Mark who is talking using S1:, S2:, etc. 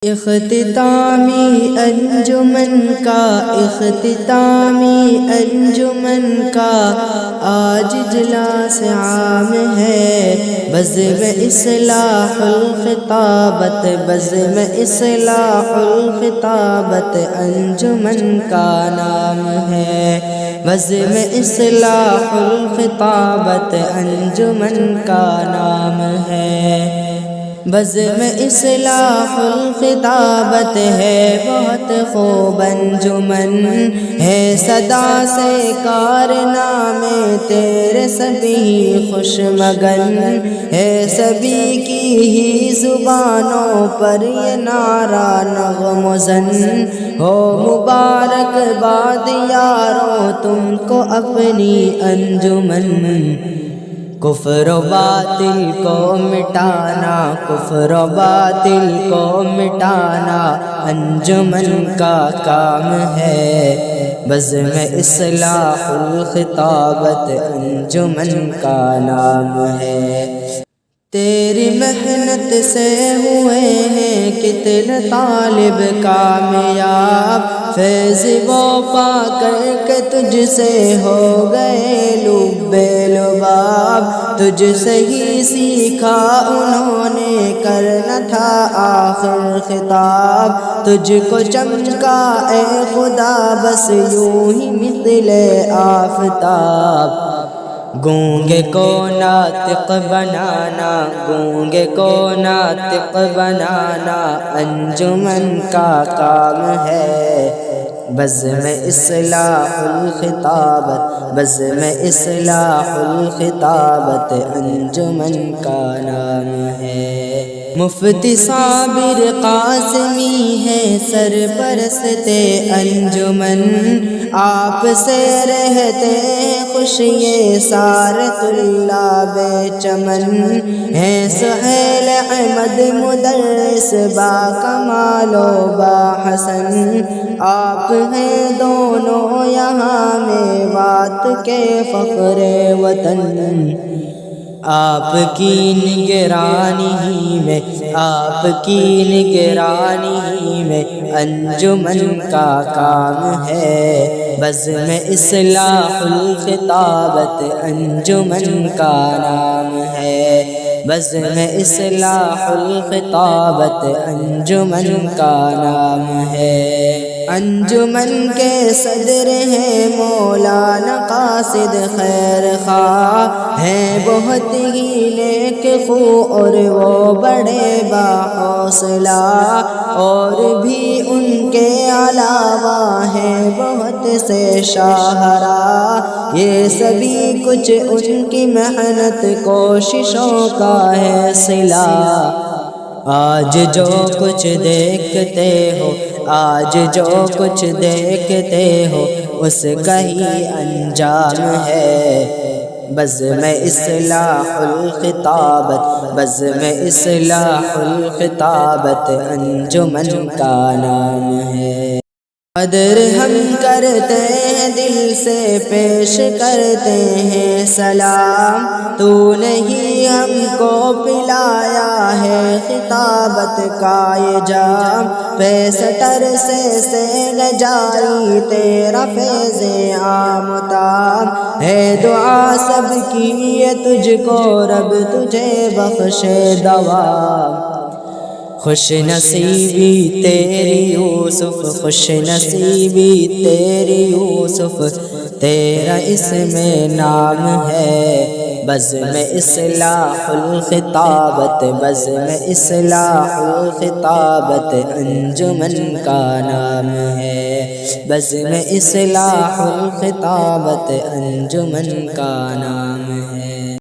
S1: اختتامی انجمن کا آج اجلاس عام ہے، بزم اصلاح الخطابت انجمن کا نام ہے، بزم اصلاح الخطابت انجمن کا نام ہے، بزم اصلاح الخطابت ہے بہت خوب انجمن، ہے صدا سے کارنامے تیرے سبھی خوش مگن، ہے سبھی کی ہی زبانوں پر یہ نعرہ نغم زن، ہو مبارک باد یارو تم کو اپنی انجمن، کفر و باطل کو مٹانا، کفر و باطل کو مٹانا انجمن کا کام ہے، بزم اصلاح الخطابت انجمن کا نام ہے، تیری محنت سے ہوئے ہیں کتنے طالب کامیاب، فیض وہ پا کر کے تجھ سے ہو گئے لب لباب، تجھ سے ہی سیکھا انہوں نے کرنا تھا آخر خطاب، تجھ کو چمکا اے خدا بس یوں ہی مثل آفتاب، گونگے کو ناطق بنانا، گونگے کو ناطق بنانا انجمن کا کام ہے، بزم اصلاح الخطابت، بزم اصلاح الخطابت انجمن کا نام ہے، مفتی صابر قاسمی ہے سرپرست انجمن، آپ سے رہتے خوش یہ سارے طلاب چمن، ہے سہیل احمد مدرس با کمال و با حسن، آپ ہیں دونوں یہاں میوات کے فخر وطن، آپ کی نگرانی ہی میں، آپ کی نگرانی ہی میں انجمن کا کام ہے، بزم اصلاح الخطابت انجمن کا نام ہے، بزم اصلاح الخطابت انجمن کا نام ہے، انجمن کے صدر ہیں مولانا قاصد خیر خواہ، ہیں بہت ہی نیک خو اور وہ بڑے باحوصلہ، اور بھی ان کے علاوہ ہیں بہت سے شاہراہ، یہ سبھی کچھ ان کی محنت کوششوں کا ہے صلہ، آج جو کچھ دیکھتے ہو، آج جو کچھ دیکھتے ہو اس کا ہی انجام ہے، بزم اصلاح الخطابت، بزم اصلاح الخطابت انجمن کا نام ہے، قدر ہم کرتے ہیں دل سے پیش کرتے ہیں سلام، تو نے ہی ہم کو پلایا ہے خطابت کا یہ جام، پیسٹ عرصے سے جاری تیرا فیض عام تام، ہے دعا سب کی یہ تجھ کو رب تجھے بخشے دوام، خوش نصیبی تیری یوسف، خوش نصیبی تیری یوسف، تیرا اس میں نام ہے، بزم اصلاح الخطابت، بزم اصلاح الخطابت انجمن کا نام ہے، بزم اصلاح الخطابت انجمن کا نام ہے۔